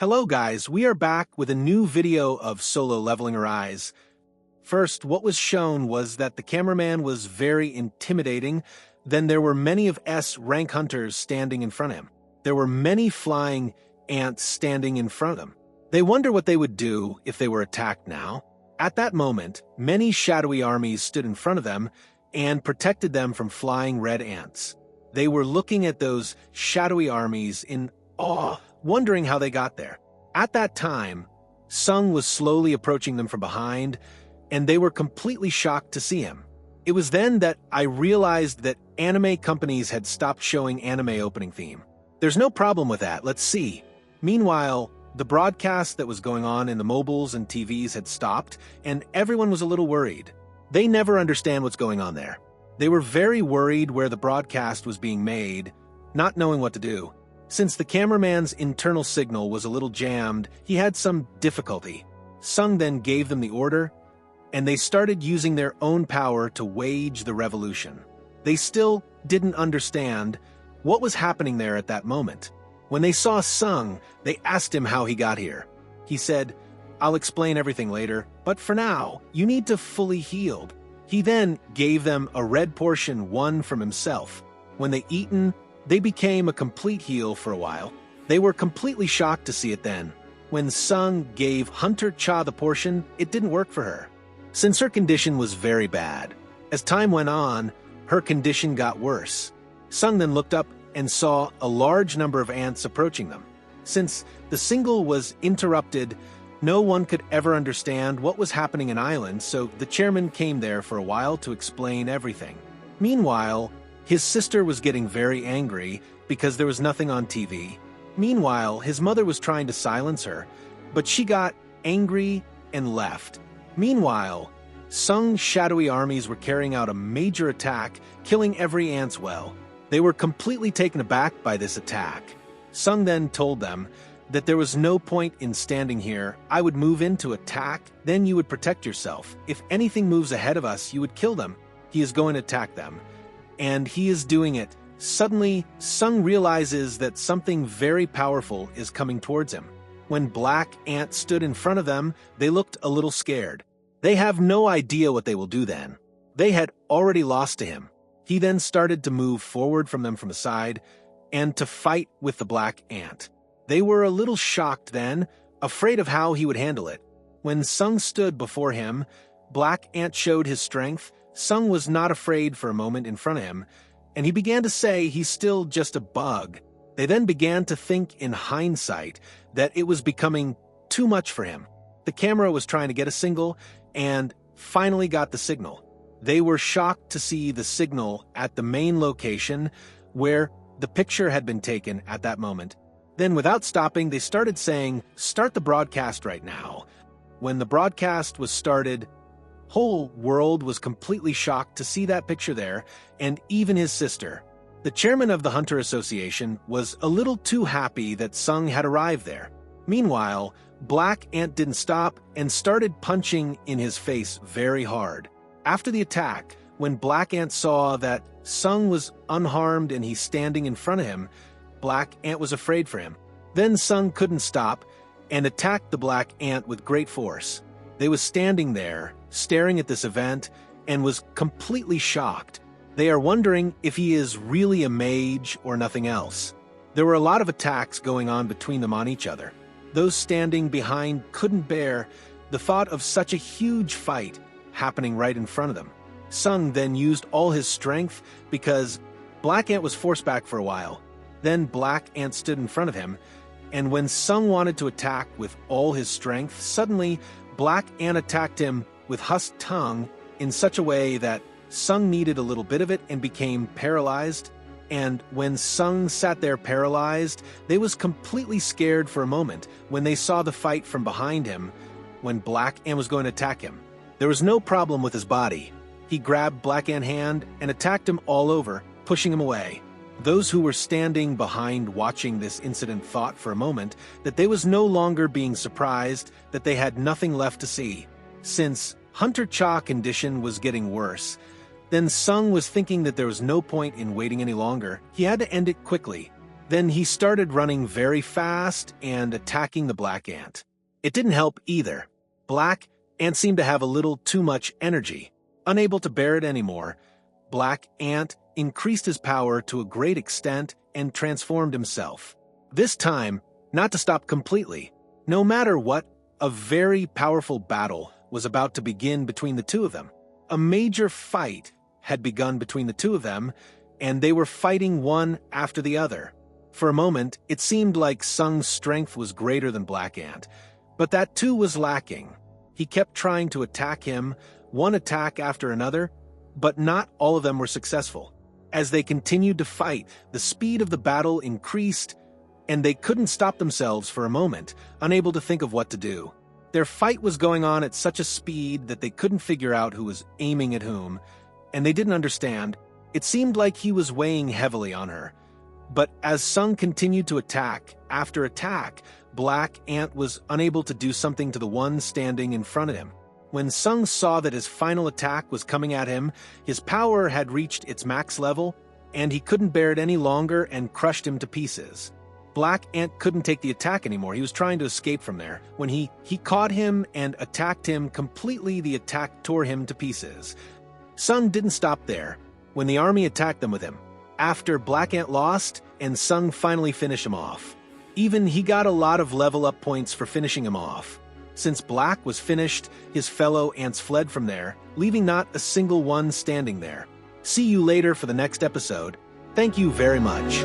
Hello guys, we are back with a new video of solo leveling Arise. First, what was shown was that the cameraman was very intimidating. Then there were many of S rank hunters standing in front of him. There were many flying ants standing in front of them. They wonder what they would do if they were attacked now. At that moment, many shadowy armies stood in front of them and protected them from flying red ants. They were looking at those shadowy armies in awe, wondering how they got there. At that time, Sung was slowly approaching them from behind, and they were completely shocked to see him. It was then that I realized that anime companies had stopped showing anime opening theme. There's no problem with that, let's see. Meanwhile, the broadcast that was going on in the mobiles and TVs had stopped, and everyone was a little worried. They never understand what's going on there. They were very worried where the broadcast was being made, not knowing what to do. Since the cameraman's internal signal was a little jammed, he had some difficulty. Sung then gave them the order, and they started using their own power to wage the revolution. They still didn't understand what was happening there at that moment. When they saw Sung, they asked him how he got here. He said, "I'll explain everything later, but for now, you need to fully heal." He then gave them a red portion, one from himself. When they eaten, they became a complete heal for a while. They were completely shocked to see it then. When Sung gave Hunter Cha the portion, it didn't work for her, since her condition was very bad. As time went on, her condition got worse. Sung then looked up and saw a large number of ants approaching them. Since the signal was interrupted, no one could ever understand what was happening in Island, so the chairman came there for a while to explain everything. Meanwhile, his sister was getting very angry because there was nothing on TV. Meanwhile, his mother was trying to silence her, but she got angry and left. Meanwhile, Sung's shadowy armies were carrying out a major attack, killing every ant's well. They were completely taken aback by this attack. Sung then told them that there was no point in standing here. I would move in to attack, then you would protect yourself. If anything moves ahead of us, you would kill them. He is going to attack them. And he is doing it. Suddenly, Sung realizes that something very powerful is coming towards him. When Black Ant stood in front of them, they looked a little scared. They have no idea what they will do then. They had already lost to him. He then started to move forward from them from the side and to fight with the Black Ant. They were a little shocked then, afraid of how he would handle it. When Sung stood before him, Black Ant showed his strength. Sung was not afraid for a moment in front of him, and he began to say he's still just a bug. They then began to think in hindsight that it was becoming too much for him. The camera was trying to get a signal, and finally got the signal. They were shocked to see the signal at the main location where the picture had been taken at that moment. Then without stopping, they started saying, "Start the broadcast right now." When the broadcast was started, whole world was completely shocked to see that picture there, and even his sister. The chairman of the Hunter Association was a little too happy that Sung had arrived there. Meanwhile, Black Ant didn't stop and started punching in his face very hard. After the attack, when Black Ant saw that Sung was unharmed and he's standing in front of him, Black Ant was afraid for him. Then Sung couldn't stop and attacked the Black Ant with great force. They was standing there, staring at this event, and was completely shocked. They are wondering if he is really a mage or nothing else. There were a lot of attacks going on between them on each other. Those standing behind couldn't bear the thought of such a huge fight happening right in front of them. Sung then used all his strength because Black Ant was forced back for a while. Then Black Ant stood in front of him, and when Sung wanted to attack with all his strength, suddenly Black Ant attacked him with husk tongue in such a way that Sung needed a little bit of it and became paralyzed. And when Sung sat there paralyzed, they was completely scared for a moment when they saw the fight from behind him when Black Ant was going to attack him. There was no problem with his body. He grabbed Black Ant's hand and attacked him all over, pushing him away. Those who were standing behind watching this incident thought for a moment that they was no longer being surprised, that they had nothing left to see. Since Hunter Cha's condition was getting worse, then Sung was thinking that there was no point in waiting any longer. He had to end it quickly. Then he started running very fast and attacking the black ant. It didn't help either. Black Ant seemed to have a little too much energy. Unable to bear it anymore, Black Ant increased his power to a great extent and transformed himself. This time, not to stop completely. No matter what, a very powerful battle was about to begin between the two of them. A major fight had begun between the two of them, and they were fighting one after the other. For a moment, it seemed like Sung's strength was greater than Black Ant, but that too was lacking. He kept trying to attack him, one attack after another, but not all of them were successful. As they continued to fight, the speed of the battle increased, and they couldn't stop themselves for a moment, unable to think of what to do. Their fight was going on at such a speed that they couldn't figure out who was aiming at whom, and they didn't understand. It seemed like he was weighing heavily on her. But as Sung continued to attack after attack, Black Ant was unable to do something to the one standing in front of him. When Sung saw that his final attack was coming at him, his power had reached its max level, and he couldn't bear it any longer and crushed him to pieces. Black Ant couldn't take the attack anymore. He was trying to escape from there. When he caught him and attacked him completely, the attack tore him to pieces. Sung didn't stop there. When the army attacked them with him, after Black Ant lost, and Sung finally finished him off. Even he got a lot of level up points for finishing him off. Since Black was finished, his fellow ants fled from there, leaving not a single one standing there. See you later for the next episode. Thank you very much.